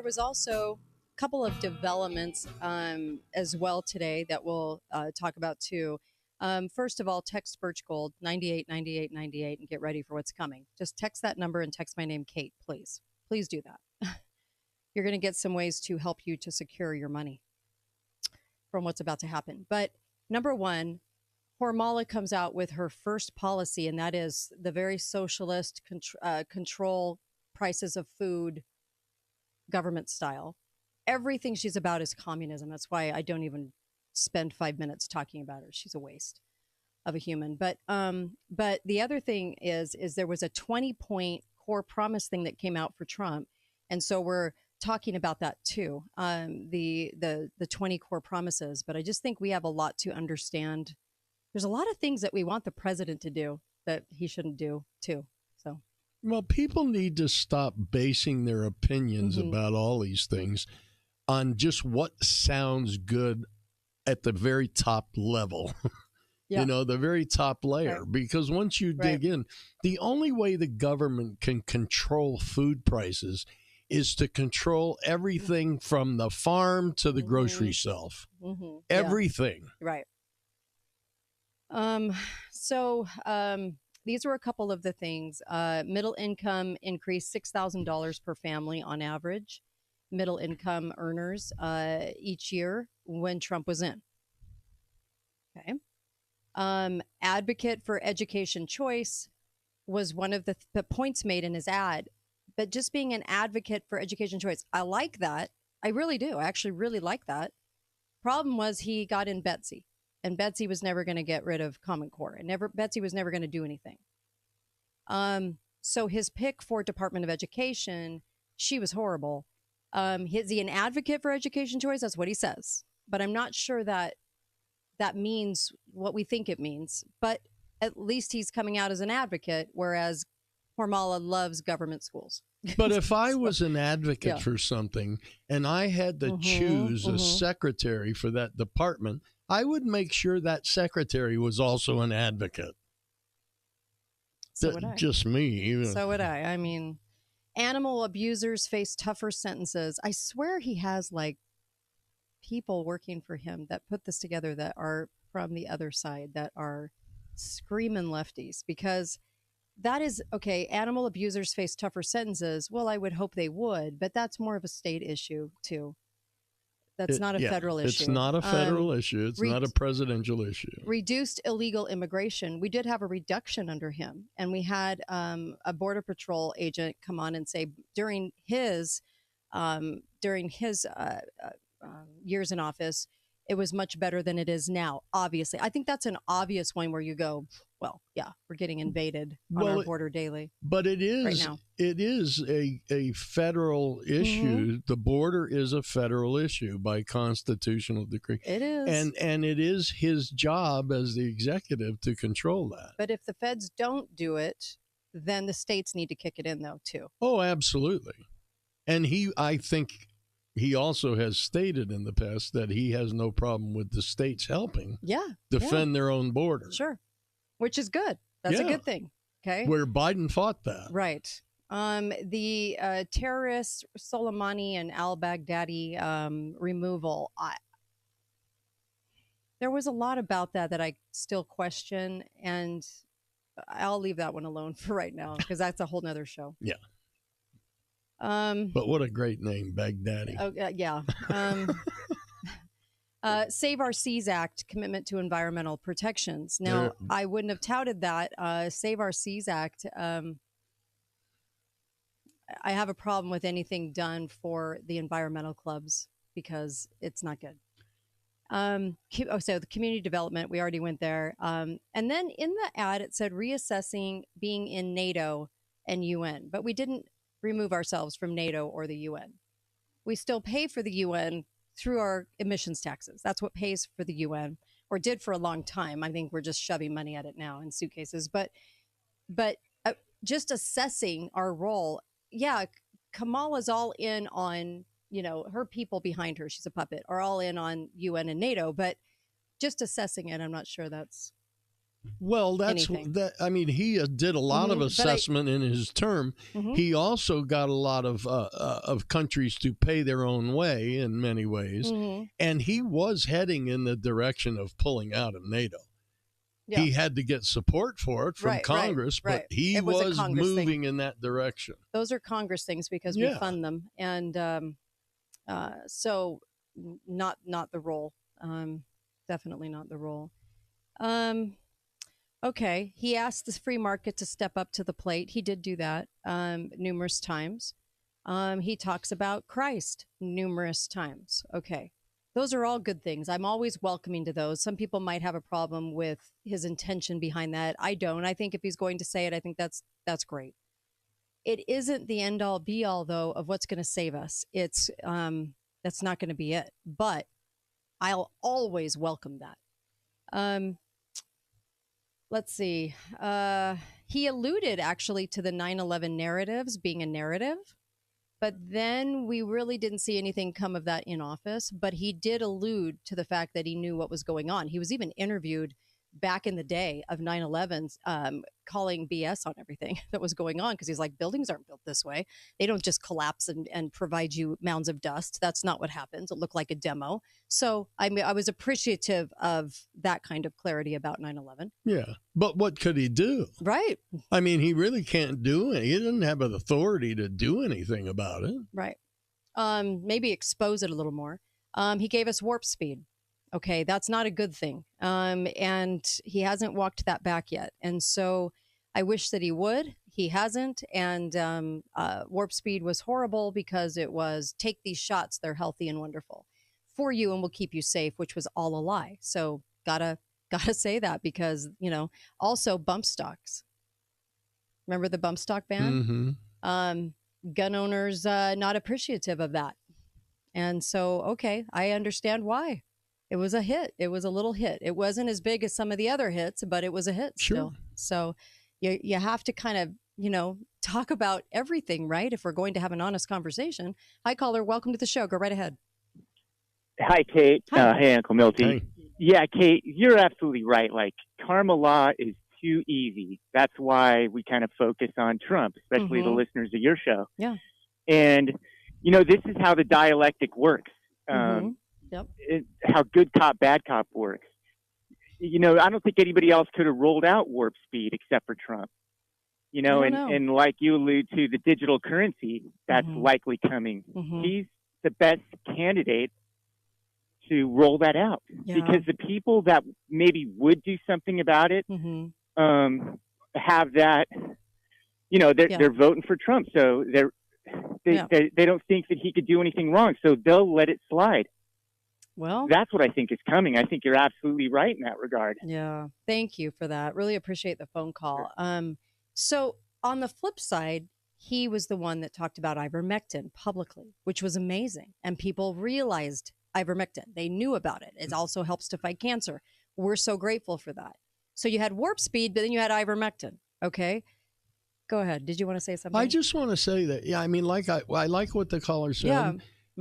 there was also a couple of developments as well today that we'll talk about too. First of all, text Birch Gold 989898 and get ready for what's coming. Just text that number and text my name, Kate, please. Please do that. You're going to get some ways to help you to secure your money from what's about to happen. But number one, Kamala comes out with her first policy, and that is the very socialist control prices of food government style. Everything she's about is communism. That's why I don't even spend 5 minutes talking about her. She's a waste of a human. But the other thing is there was a 20-point core promise thing that came out for Trump, and so we're talking about that too. The 20 core promises. But I just think we have a lot to understand. There's a lot of things that we want the president to do that he shouldn't do too. So, well, people need to stop basing their opinions about all these things on just what sounds good at the very top level. Yeah. You know, the very top layer. Right. Because once you dig in, the only way the government can control food prices is to control everything from the farm to the grocery shelf. Everything. Yeah. Right. So these were a couple of the things. Middle income increased $6,000 per family on average. Middle income earners each year when Trump was in. Okay. Advocate for education choice was one of the points made in his ad. But just being an advocate for education choice, I like that. I really do. I actually really like that. Problem was he got in Betsy. And Betsy was never going to get rid of Common Core. And Betsy was never going to do anything. So his pick for Department of Education, she was horrible. Is he an advocate for education choice? That's what he says. But I'm not sure that means what we think it means. But at least he's coming out as an advocate, whereas Kamala loves government schools. But if I was an advocate for something and I had to choose a secretary for that department, I would make sure that secretary was also an advocate. So would I. Just me. So would I. I mean, animal abusers face tougher sentences. I swear he has like people working for him that put this together that are from the other side, that are screaming lefties, because that is, okay, animal abusers face tougher sentences. Well, I would hope they would, but that's more of a state issue too. That's not a federal issue. It's not a federal issue. It's not a presidential issue. Reduced illegal immigration. We did have a reduction under him. And we had a Border Patrol agent come on and say during his years in office, it was much better than it is now, obviously. I think that's an obvious one where you go, well, yeah, we're getting invaded on our border daily. But it is right now. It is a federal issue. The border is a federal issue by constitutional decree. It is. And it is his job as the executive to control that. But if the feds don't do it, then the states need to kick it in, though, too. Oh, absolutely. And I think he also has stated in the past that he has no problem with the states helping defend their own border. Sure. Which is good. That's a good thing. Okay. Where Biden fought that. Right. The terrorists, Soleimani and al-Baghdadi removal. There was a lot about that I still question, and I'll leave that one alone for right now because that's a whole nother show. Yeah. But what a great name, Baghdadi. Oh, yeah. Save Our Seas Act, commitment to environmental protections. Now, I wouldn't have touted that. Save Our Seas Act. I have a problem with anything done for the environmental clubs because it's not good. So the community development, we already went there. And then in the ad, it said reassessing being in NATO and UN, but we didn't remove ourselves from NATO or the UN. We still pay for the UN through our emissions taxes. That's what pays for the UN, or did for a long time. I think we're just shoving money at it now in suitcases. But just assessing our role, Kamala's all in on, her people behind her, she's a puppet, are all in on UN and NATO. But just assessing it, I'm not sure that's Well, that's anything. that. I mean, he did a lot of assessment in his term. He also got a lot of countries to pay their own way in many ways, and he was heading in the direction of pulling out of NATO. Yeah. He had to get support for it from Congress, but he was moving in that direction. Those are Congress things because we fund them, and so not the role. Definitely not the role. Okay, he asked the free market to step up to the plate. He did do that numerous times. He talks about Christ numerous times. Okay, those are all good things. I'm always welcoming to those. Some people might have a problem with his intention behind that. I don't. I think if he's going to say it, I think that's great. It isn't the end all be all though of what's going to save us. It's that's not going to be it. But I'll always welcome that. Let's see. He alluded actually to the 9/11 narratives being a narrative, but then we really didn't see anything come of that in office. But he did allude to the fact that he knew what was going on. He was even interviewed back in the day of 9/11, calling BS on everything that was going on because he's like, buildings aren't built this way. They don't just collapse and provide you mounds of dust. That's not what happens. It looked like a demo. So I was appreciative of that kind of clarity about 9/11. Yeah, but what could he do? Right. I mean, he really can't do it. He doesn't have an authority to do anything about it. Right. Maybe expose it a little more. He gave us warp speed. Okay, that's not a good thing. And he hasn't walked that back yet. And so I wish that he would. He hasn't. And warp speed was horrible because it was take these shots. They're healthy and wonderful for you and will keep you safe, which was all a lie. So gotta say that because, also bump stocks. Remember the bump stock ban? Gun owners not appreciative of that. And so, okay, I understand why. It was a hit. It was a little hit. It wasn't as big as some of the other hits, but it was a hit still. So you have to kind of, talk about everything, right? If we're going to have an honest conversation. Hi, caller. Welcome to the show. Go right ahead. Hi, Kate. Hi. Hey, Uncle Milty. Hey. Yeah, Kate, you're absolutely right. Like, Kamala is too easy. That's why we kind of focus on Trump, especially the listeners of your show. Yeah. And, this is how the dialectic works. Yep. How good cop, bad cop works. I don't think anybody else could have rolled out warp speed except for Trump. And like you allude to the digital currency, that's likely coming. He's the best candidate to roll that out because the people that maybe would do something about it have that, they're voting for Trump. So they don't think that he could do anything wrong. So they'll let it slide. Well, that's what I think is coming. I think you're absolutely right in that regard. Yeah. Thank you for that. Really appreciate the phone call. So on the flip side, he was the one that talked about ivermectin publicly, which was amazing. And people realized ivermectin. They knew about it. It also helps to fight cancer. We're so grateful for that. So you had warp speed, but then you had ivermectin. Okay. Go ahead. Did you want to say something? I just want to say that, I mean, I like what the caller said. Yeah.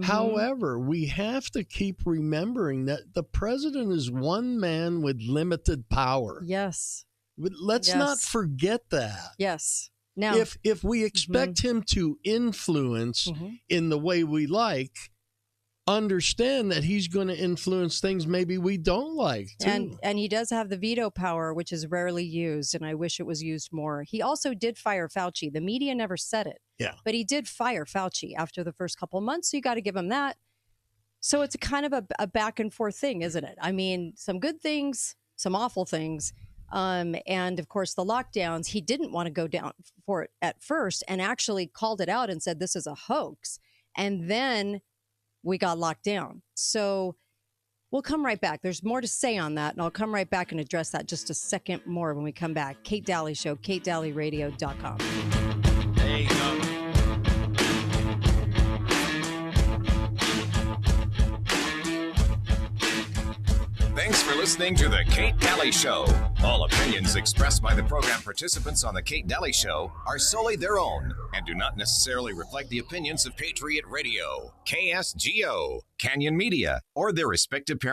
However, we have to keep remembering that the president is one man with limited power. Yes. Let's not forget that. Yes. Now, if we expect him to influence in the way we like, understand that he's going to influence things maybe we don't like too. And he does have the veto power, which is rarely used, and I wish it was used more. He also did fire Fauci. The media never said it. Yeah. But he did fire Fauci after the first couple of months, so you got to give him that. So it's a kind of a back and forth thing, isn't it? I mean, some good things, some awful things. And of course, the lockdowns, he didn't want to go down for it at first and actually called it out and said, this is a hoax. And then we got locked down. So we'll come right back. There's more to say on that, and I'll come right back and address that just a second more when we come back. Kate Daly Show, KateDalyRadio.com. There you go. Thanks for listening to The Kate Daly Show. All opinions expressed by the program participants on The Kate Daly Show are solely their own and do not necessarily reflect the opinions of Patriot Radio, KSGO, Canyon Media, or their respective parent